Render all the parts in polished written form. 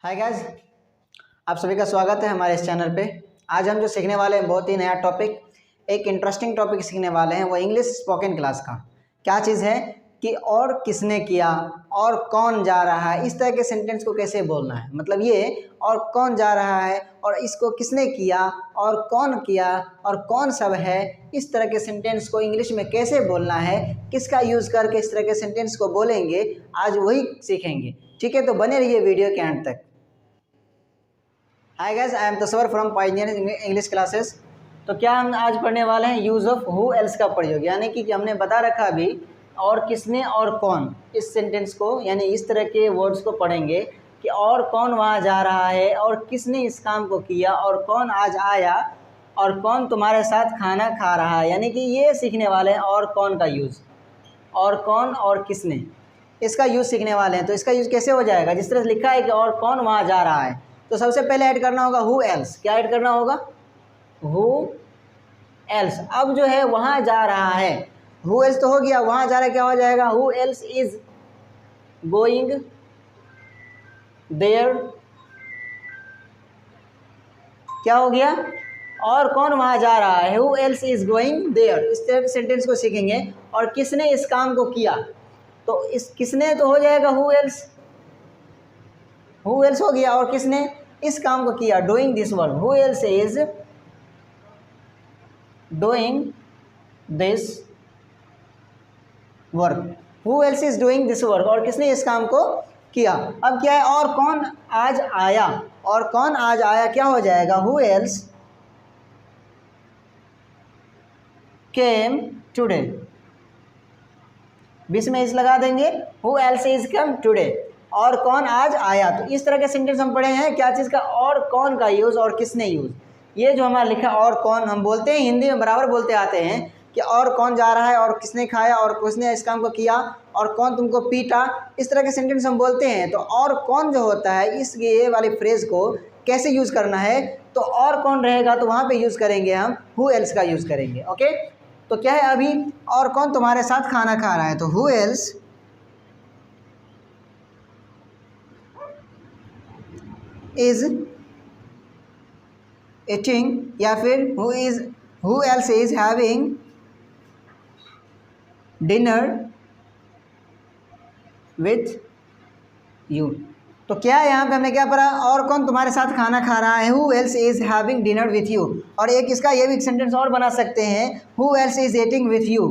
Hi guys, आप सभी का स्वागत है हमारे इस चैनल पे। आज हम जो सीखने वाले हैं बहुत ही नया टॉपिक, एक इंटरेस्टिंग टॉपिक सीखने वाले हैं। वो इंग्लिश स्पोकन क्लास का क्या चीज़ है कि और किसने किया और कौन जा रहा है, इस तरह के सेंटेंस को कैसे बोलना है। मतलब ये और कौन जा रहा है और इसको किसने किया और कौन किया और कौन सब है, इस तरह के सेंटेंस को इंग्लिश में कैसे बोलना है, किसका यूज़ करके इस तरह के सेंटेंस को बोलेंगे, आज वही सीखेंगे। ठीक है, तो बने रहिए वीडियो के अंत तक। Hi guys, I am Taswar from pioneer English classes. तो क्या हम आज पढ़ने वाले हैं यूज़ ऑफ हु एल्स का प्रयोग, यानी कि हमने बता रखा अभी और किसने और कौन, इस सेंटेंस को यानी इस तरह के वर्ड्स को पढ़ेंगे कि और कौन वहाँ जा रहा है और किसने इस काम को किया और कौन आज आया और कौन तुम्हारे साथ खाना खा रहा है, यानी कि ये सीखने वाले हैं और कौन का यूज़, और कौन और किसने, इसका यूज़ सीखने वाले हैं। तो इसका यूज़ कैसे हो जाएगा, जिस तरह से लिखा है कि और कौन वहाँ जा रहा है, तो सबसे पहले ऐड करना होगा हु एल्स। क्या ऐड करना होगा? Who else. अब जो है वहाँ जा रहा है, हु एल्स तो हो गया, वहाँ जा रहा है क्या हो जाएगा? Who else is going there. क्या हो गया? और कौन वहाँ जा रहा है, who else is going there. इस तरह के सेंटेंस को सीखेंगे। और किसने इस काम को किया, तो इस किसने तो हो जाएगा हु एल्स, हु एल्स हो गया। और किसने इस काम को किया, doing this work, who else is doing this work, who else is doing this work. और किसने इस काम को किया। अब क्या है, और कौन आज आया, और कौन आज आया क्या हो जाएगा, हु एल्स केम टुडे। बीच में इस लगा देंगे, who else is come today, और कौन आज आया। तो इस तरह के सेंटेंस हम पढ़े हैं, क्या चीज़ का, और कौन का यूज़ और किसने यूज़। ये जो हमारा लिखा और कौन, हम बोलते हैं हिंदी में बराबर बोलते आते हैं कि और कौन जा रहा है और किसने खाया और किसने इस काम को किया और कौन तुमको पीटा, इस तरह के सेंटेंस हम बोलते हैं। तो और कौन जो होता है, इस ये वाली फ्रेज को कैसे यूज़ करना है, तो और कौन रहेगा तो वहाँ पर यूज़ करेंगे हम हु एल्स का यूज़ करेंगे। ओके, तो क्या है अभी, और कौन तुम्हारे साथ खाना खा रहा है, तो हु एल्स इज eating, या फिर who else is having dinner with you. तो क्या है यहाँ पे हमने क्या पढ़ा, और कौन तुम्हारे साथ खाना खा रहा है, who else is having dinner with you. और एक इसका ये भी सेंटेंस और बना सकते हैं, who else is eating with you.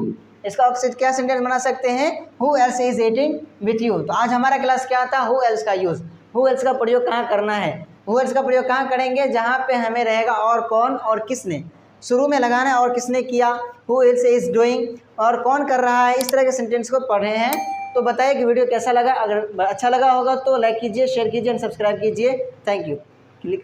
इसका क्या सेंटेंस बना सकते हैं, who else is eating with you. तो आज हमारा क्लास क्या था, हु एल्स का यूज़। हु एल्स का प्रयोग कहाँ करना है, हु एल्स का प्रयोग कहाँ करेंगे, जहाँ पे हमें रहेगा और कौन और किसने, शुरू में लगाना है और किसने किया, हु एल्स इज डूइंग, और कौन कर रहा है। इस तरह के सेंटेंस को पढ़ रहे हैं। तो बताइए कि वीडियो कैसा लगा, अगर अच्छा लगा होगा तो लाइक कीजिए, शेयर कीजिए एंड सब्सक्राइब कीजिए। Thank you. क्लिक कर